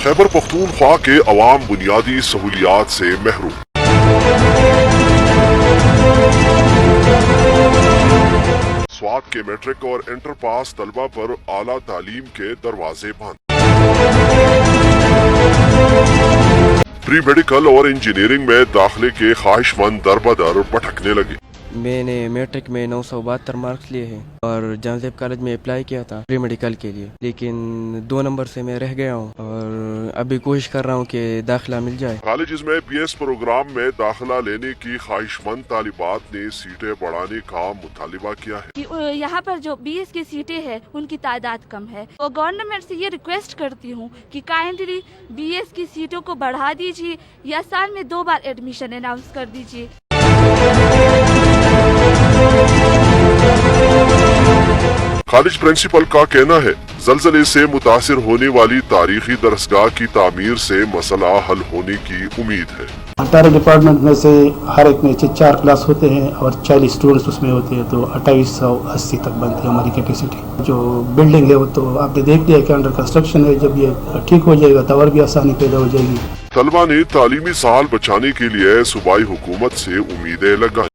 خیبر پختونخوا کے عوام بنیادی سہولیات سے محروم۔ سوات کے میٹرک اور انٹر پاس طلبہ پر اعلیٰ تعلیم کے دروازے بند۔ پری میڈیکل اور انجینئرنگ میں داخلے کے خواہش مند در بدر بھٹکنے لگے۔ میں نے میٹرک میں 972 مارکس لیے ہیں اور جان زیب کالج میں اپلائی کیا تھا پری میڈیکل کے لیے، لیکن 2 نمبر سے میں رہ گیا ہوں اور ابھی کوشش کر رہا ہوں کہ داخلہ مل جائے۔ کالجز میں بی ایس پروگرام میں داخلہ لینے کی خواہش مند طالبات نے سیٹیں بڑھانے کا مطالبہ کیا ہے۔ یہاں پر جو بی ایس کی سیٹیں ہیں ان کی تعداد کم ہے، اور گورنمنٹ سے یہ ریکویسٹ کرتی ہوں کہ کائنڈلی بی ایس کی سیٹوں کو بڑھا دیجیے یا سال میں 2 بار ایڈمیشن اناؤنس کر دیجیے۔ کالج پرنسپل کا کہنا ہے زلزلے سے متاثر ہونے والی تاریخی درسگاہ کی تعمیر سے مسئلہ حل ہونے کی امید ہے۔ 18 ڈپارٹمنٹ میں سے ہر ایک میں 4 کلاس ہوتے ہیں اور 40 اسٹوڈنٹس اس میں ہوتے ہیں، تو 2880 تک بنتی ہے ہماری کیپیسٹی۔ جو بلڈنگ ہے وہ تو آپ نے دیکھ لیا کہ انڈر کنسٹرکشن ہے، جب یہ ٹھیک ہو جائے گا تو اور بھی آسانی پیدا ہو جائے گی۔ طلبہ نے تعلیمی سال بچانے کے لیے صوبائی حکومت سے امیدیں لگائیں۔